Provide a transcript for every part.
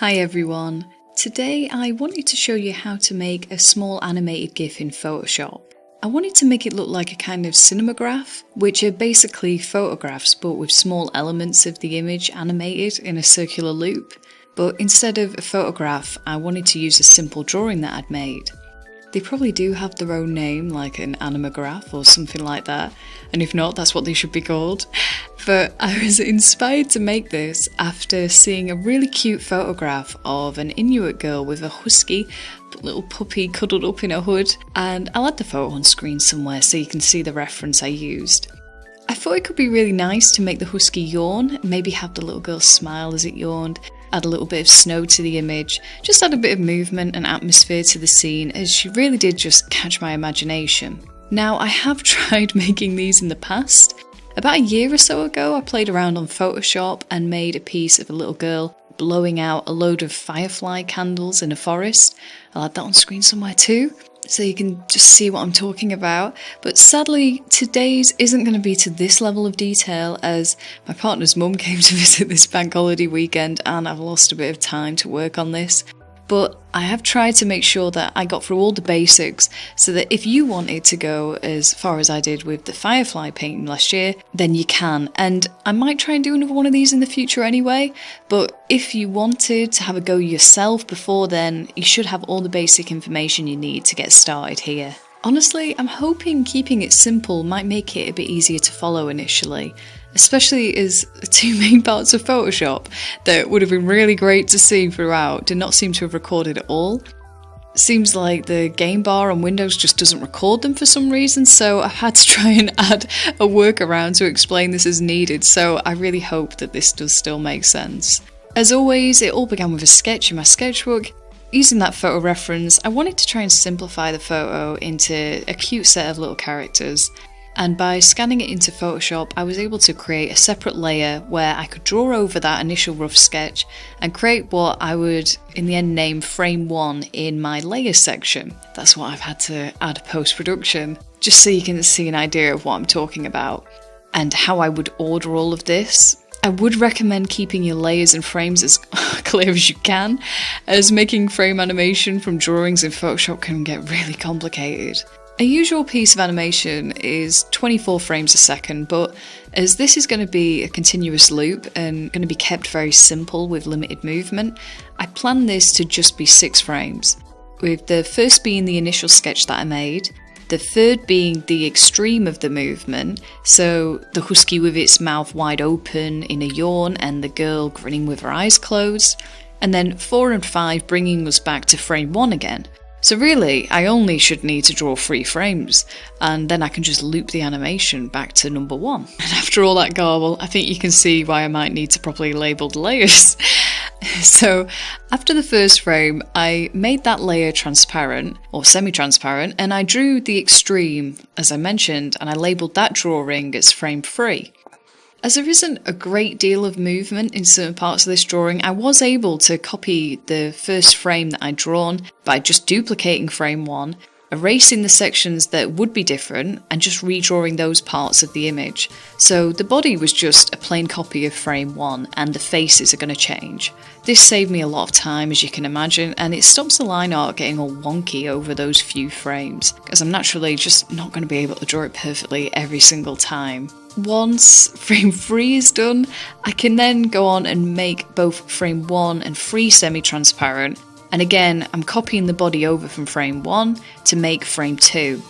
Hi everyone. Today I wanted to show you how to make a small animated GIF in Photoshop. I wanted to make it look like a kind of cinemograph, which are basically photographs but with small elements of the image animated in a circular loop. But instead of a photograph, I wanted to use a simple drawing that I'd made. They probably do have their own name, like an animograph or something like that, and if not, that's what they should be called. But I was inspired to make this after seeing a really cute photograph of an Inuit girl with a husky little puppy cuddled up in a hood, and I'll add the photo on screen somewhere so you can see the reference I used. I thought it could be really nice to make the husky yawn, maybe have the little girl smile as it yawned, add a little bit of snow to the image, just add a bit of movement and atmosphere to the scene, as she really did just catch my imagination. Now, I have tried making these in the past. About a year or so ago, I played around on Photoshop and made a piece of a little girl blowing out a load of firefly candles in a forest. I'll add that on screen somewhere too, so you can just see what I'm talking about. But sadly, today's isn't going to be to this level of detail, as my partner's mum came to visit this bank holiday weekend and I've lost a bit of time to work on this. But I have tried to make sure that I got through all the basics, so that if you wanted to go as far as I did with the firefly painting last year, then you can. And I might try and do another one of these in the future anyway, but if you wanted to have a go yourself before then, you should have all the basic information you need to get started here. Honestly, I'm hoping keeping it simple might make it a bit easier to follow initially, especially as the two main parts of Photoshop that would have been really great to see throughout did not seem to have recorded at all. Seems like the game bar on Windows just doesn't record them for some reason, so I've had to try and add a workaround to explain this as needed, so I really hope that this does still make sense. As always, it all began with a sketch in my sketchbook. Using that photo reference, I wanted to try and simplify the photo into a cute set of little characters. And by scanning it into Photoshop, I was able to create a separate layer where I could draw over that initial rough sketch and create what I would in the end name frame 1 in my layers section. That's what I've had to add post-production, just so you can see an idea of what I'm talking about and how I would order all of this. I would recommend keeping your layers and frames as clear as you can, as making frame animation from drawings in Photoshop can get really complicated. A usual piece of animation is 24 frames a second, but as this is going to be a continuous loop and going to be kept very simple with limited movement, I planned this to just be 6 frames, with the first being the initial sketch that I made, the third being the extreme of the movement, so the husky with its mouth wide open in a yawn and the girl grinning with her eyes closed, and then 4 and 5 bringing us back to frame 1 again. So really, I only should need to draw 3 frames, and then I can just loop the animation back to number 1. And after all that garble, I think you can see why I might need to properly label the layers. So after the first frame, I made that layer transparent, or semi-transparent, and I drew the extreme, as I mentioned, and I labelled that drawing as frame 3. As there isn't a great deal of movement in certain parts of this drawing, I was able to copy the first frame that I'd drawn by just duplicating frame 1, erasing the sections that would be different, and just redrawing those parts of the image. So the body was just a plain copy of frame 1, and the faces are going to change. This saved me a lot of time, as you can imagine, and it stops the line art getting all wonky over those few frames, because I'm naturally just not going to be able to draw it perfectly every single time. Once frame 3 is done, I can then go on and make both frame 1 and 3 semi-transparent, and again I'm copying the body over from frame 1 to make frame 2.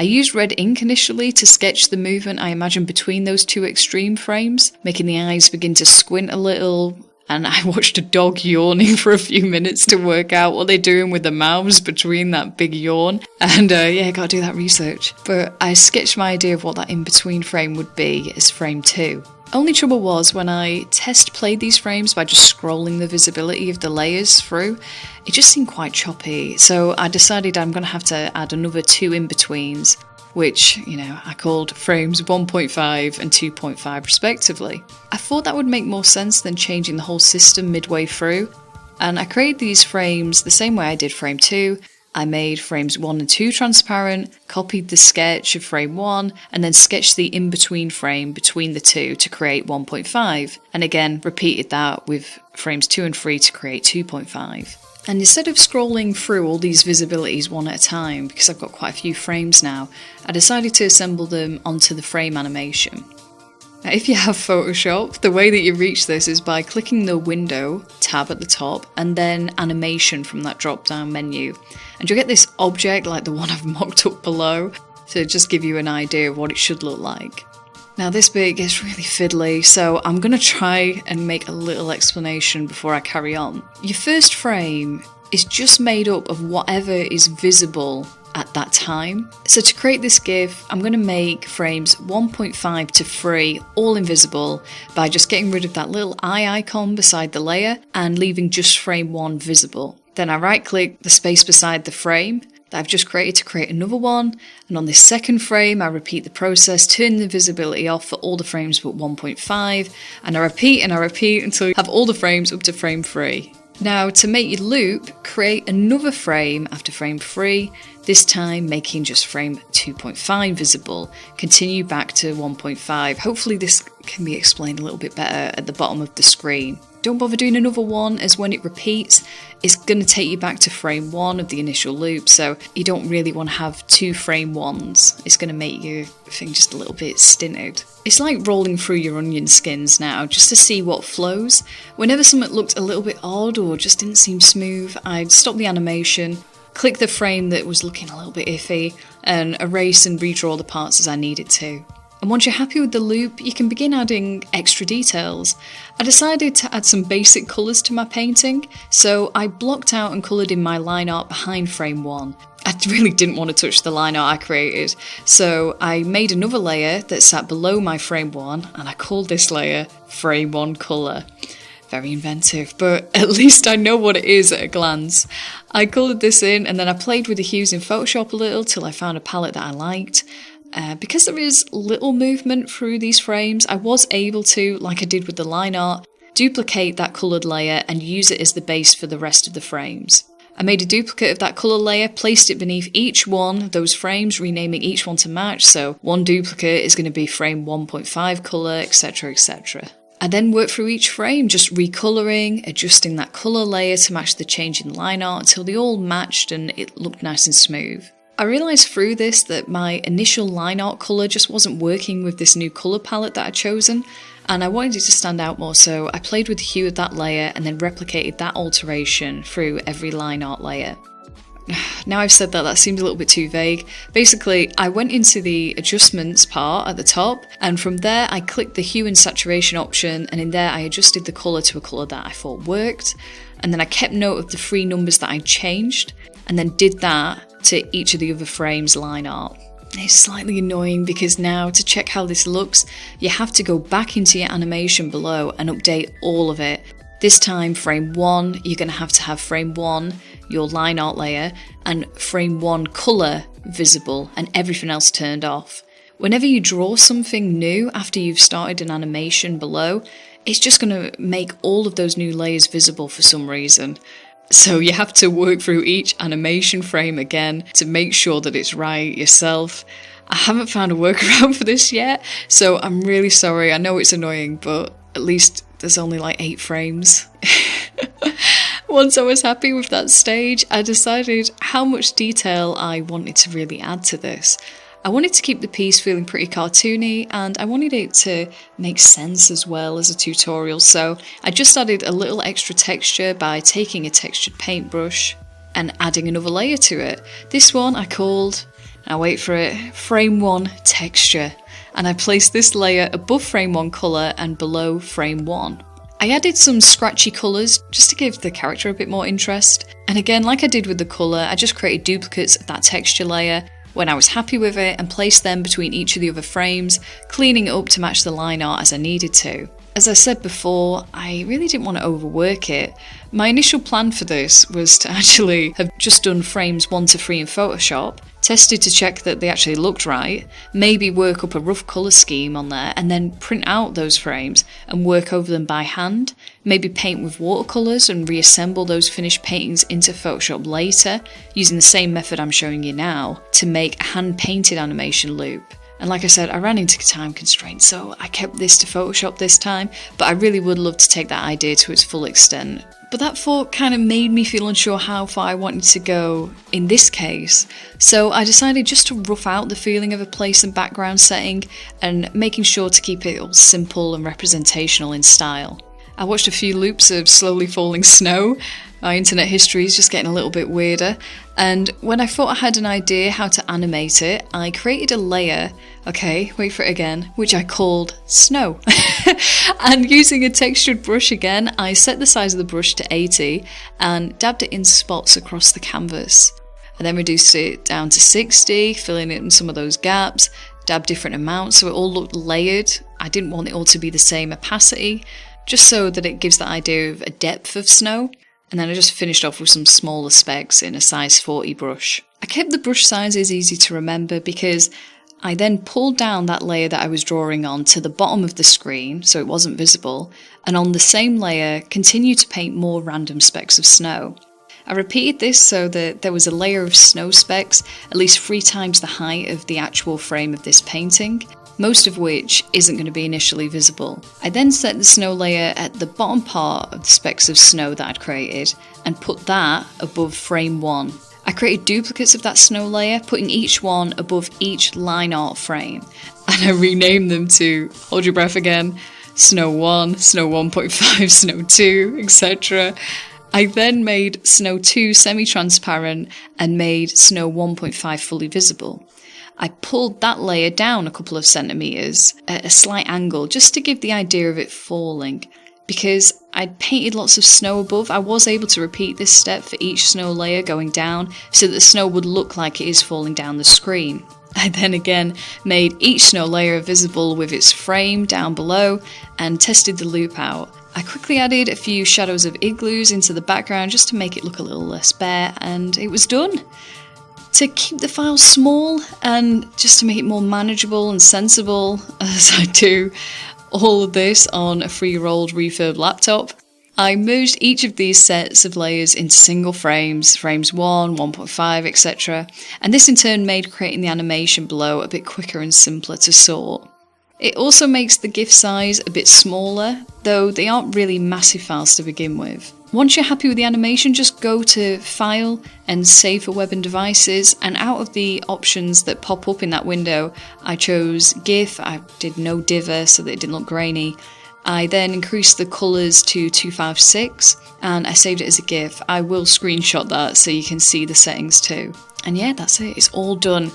I used red ink initially to sketch the movement I imagined between those two extreme frames, making the eyes begin to squint a little, and I watched a dog yawning for a few minutes to work out what they're doing with their mouths between that big yawn. And yeah, gotta do that research. But I sketched my idea of what that in-between frame would be as frame 2. Only trouble was when I test played these frames by just scrolling the visibility of the layers through, it just seemed quite choppy. So I decided I'm gonna have to add another 2 in-betweens, which, I called frames 1.5 and 2.5 respectively. I thought that would make more sense than changing the whole system midway through, and I created these frames the same way I did frame 2, I made frames 1 and 2 transparent, copied the sketch of frame 1, and then sketched the in-between frame between the two to create 1.5, and again repeated that with frames 2 and 3 to create 2.5. And instead of scrolling through all these visibilities one at a time, because I've got quite a few frames now, I decided to assemble them onto the frame animation. Now, if you have Photoshop, the way that you reach this is by clicking the Window tab at the top and then Animation from that drop-down menu. And you'll get this object like the one I've mocked up below to just give you an idea of what it should look like. Now this bit gets really fiddly, so I'm going to try and make a little explanation before I carry on. Your first frame is just made up of whatever is visible at that time. So to create this GIF, I'm going to make frames 1.5 to 3 all invisible by just getting rid of that little eye icon beside the layer and leaving just frame 1 visible. Then I right click the space beside the frame that I've just created to create another one, and on this second frame I repeat the process, turn the visibility off for all the frames but 1.5, and I repeat until you have all the frames up to frame 3. Now to make your loop, create another frame after frame 3, this time making just frame 2.5 visible. Continue back to 1.5. Hopefully this can be explained a little bit better at the bottom of the screen. Don't bother doing another one, as when it repeats, it's going to take you back to frame 1 of the initial loop, so you don't really want to have 2 frame 1s. It's going to make your thing just a little bit stinted. It's like rolling through your onion skins now, just to see what flows. Whenever something looked a little bit odd or just didn't seem smooth, I'd stop the animation, click the frame that was looking a little bit iffy, and erase and redraw the parts as I needed to. And once you're happy with the loop, you can begin adding extra details. I decided to add some basic colours to my painting, so I blocked out and coloured in my line art behind frame 1. I really didn't want to touch the line art I created, so I made another layer that sat below my frame 1, and I called this layer frame 1 colour. Very inventive, but at least I know what it is at a glance. I coloured this in, and then I played with the hues in Photoshop a little till I found a palette that I liked. Because there is little movement through these frames, I was able to, like I did with the line art, duplicate that coloured layer and use it as the base for the rest of the frames. I made a duplicate of that colour layer, placed it beneath each one of those frames, renaming each one to match, so one duplicate is going to be frame 1.5 colour, etc, etc. I then worked through each frame, just recolouring, adjusting that colour layer to match the change in line art until they all matched and it looked nice and smooth. I realised through this that my initial line art colour just wasn't working with this new colour palette that I'd chosen, and I wanted it to stand out more, so I played with the hue of that layer and then replicated that alteration through every line art layer. Now I've said that, that seems a little bit too vague. Basically, I went into the adjustments part at the top, and from there I clicked the hue and saturation option, and in there I adjusted the colour to a colour that I thought worked, and then I kept note of the 3 numbers that I changed, and then did that to each of the other frames' line art. It's slightly annoying because now to check how this looks, you have to go back into your animation below and update all of it. This time frame 1, you're going to have frame 1, your line art layer, and frame 1 colour visible and everything else turned off. Whenever you draw something new after you've started an animation below, it's just going to make all of those new layers visible for some reason. So you have to work through each animation frame again to make sure that it's right yourself. I haven't found a workaround for this yet, so I'm really sorry. I know it's annoying, but at least there's only like 8 frames. Once I was happy with that stage, I decided how much detail I wanted to really add to this. I wanted to keep the piece feeling pretty cartoony, and I wanted it to make sense as well as a tutorial, so I just added a little extra texture by taking a textured paintbrush and adding another layer to it. This one I called, now wait for it, frame 1 texture, and I placed this layer above frame 1 colour and below frame 1. I added some scratchy colours just to give the character a bit more interest, and again, like I did with the colour, I just created duplicates of that texture layer when I was happy with it and placed them between each of the other frames, cleaning it up to match the line art as I needed to. As I said before, I really didn't want to overwork it. My initial plan for this was to actually have just done frames 1 to 3 in Photoshop, tested to check that they actually looked right, maybe work up a rough colour scheme on there and then print out those frames and work over them by hand, maybe paint with watercolours and reassemble those finished paintings into Photoshop later, using the same method I'm showing you now to make a hand-painted animation loop. And like I said, I ran into time constraints, so I kept this to Photoshop this time, but I really would love to take that idea to its full extent. But that thought kind of made me feel unsure how far I wanted to go in this case, so I decided just to rough out the feeling of a place and background setting and making sure to keep it all simple and representational in style. I watched a few loops of slowly falling snow. My internet history is just getting a little bit weirder, and when I thought I had an idea how to animate it, I created a layer, okay, wait for it again, which I called Snow. And using a textured brush again, I set the size of the brush to 80 and dabbed it in spots across the canvas. I then reduced it down to 60, filling it in some of those gaps, dabbed different amounts so it all looked layered. I didn't want it all to be the same opacity, just so that it gives the idea of a depth of snow. And then I just finished off with some smaller specks in a size 40 brush. I kept the brush sizes easy to remember because I then pulled down that layer that I was drawing on to the bottom of the screen so it wasn't visible, and on the same layer continued to paint more random specks of snow. I repeated this so that there was a layer of snow specks at least 3 times the height of the actual frame of this painting, most of which isn't going to be initially visible. I then set the snow layer at the bottom part of the specks of snow that I'd created and put that above frame 1. I created duplicates of that snow layer, putting each one above each line art frame, and I renamed them to, hold your breath again, Snow 1, Snow 1.5, Snow 2, etc. I then made Snow 2 semi-transparent and made Snow 1.5 fully visible. I pulled that layer down a couple of centimetres at a slight angle just to give the idea of it falling. Because I'd painted lots of snow above, I was able to repeat this step for each snow layer going down so that the snow would look like it is falling down the screen. I then again made each snow layer visible with its frame down below and tested the loop out. I quickly added a few shadows of igloos into the background just to make it look a little less bare, and it was done. To keep the file small and just to make it more manageable and sensible as I do all of this on a 3-year-old refurb laptop, I merged each of these sets of layers into single frames, frames 1, 1.5, etc. And this in turn made creating the animation below a bit quicker and simpler to sort. It also makes the GIF size a bit smaller, though they aren't really massive files to begin with. Once you're happy with the animation, just go to File and Save for Web and Devices, and out of the options that pop up in that window, I chose GIF. I did no diver so that it didn't look grainy. I then increased the colours to 256 and I saved it as a GIF. I will screenshot that so you can see the settings too. And yeah, that's it, it's all done.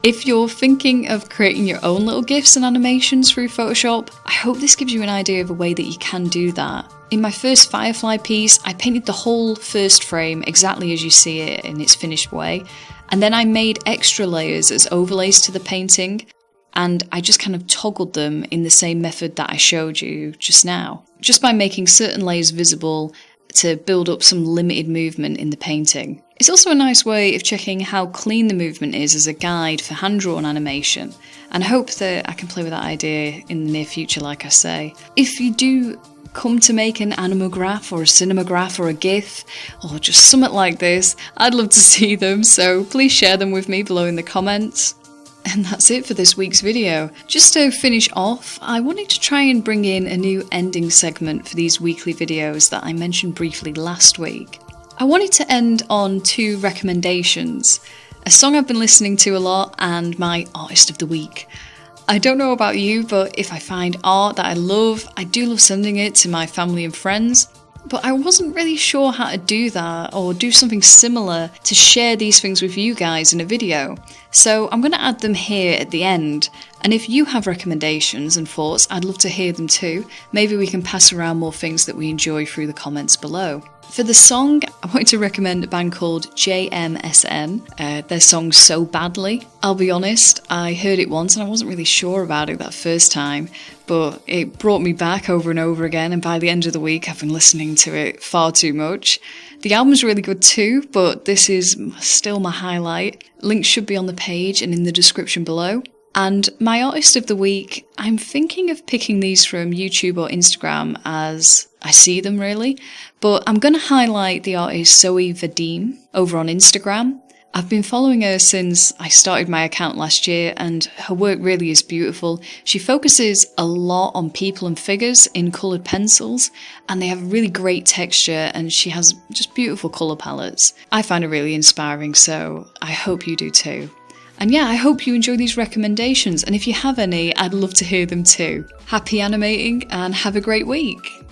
If you're thinking of creating your own little GIFs and animations through Photoshop, I hope this gives you an idea of a way that you can do that. In my first Firefly piece, I painted the whole first frame exactly as you see it in its finished way, and then I made extra layers as overlays to the painting, and I just kind of toggled them in the same method that I showed you just now, just by making certain layers visible to build up some limited movement in the painting. It's also a nice way of checking how clean the movement is as a guide for hand-drawn animation, and I hope that I can play with that idea in the near future, like I say. If you do come to make an Animograph or a Cinemograph or a GIF, or just something like this, I'd love to see them, so please share them with me below in the comments. And that's it for this week's video. Just to finish off, I wanted to try and bring in a new ending segment for these weekly videos that I mentioned briefly last week. I wanted to end on 2 recommendations, a song I've been listening to a lot and my artist of the week. I don't know about you, but if I find art that I love, I do love sending it to my family and friends. But I wasn't really sure how to do that or do something similar to share these things with you guys in a video. So I'm going to add them here at the end. And if you have recommendations and thoughts, I'd love to hear them too. Maybe we can pass around more things that we enjoy through the comments below. For the song, I wanted to recommend a band called JMSN. Their song So Badly. I'll be honest, I heard it once and I wasn't really sure about it that first time, but it brought me back over and over again, and by the end of the week I've been listening to it far too much. The album's really good too, but this is still my highlight. Links should be on the page and in the description below. And my artist of the week, I'm thinking of picking these from YouTube or Instagram as I see them really, but I'm going to highlight the artist Zoe Vadim over on Instagram. I've been following her since I started my account last year, and her work really is beautiful. She focuses a lot on people and figures in coloured pencils, and they have really great texture, and she has just beautiful colour palettes. I find her really inspiring, so I hope you do too. And yeah, I hope you enjoy these recommendations, and if you have any, I'd love to hear them too. Happy animating and have a great week!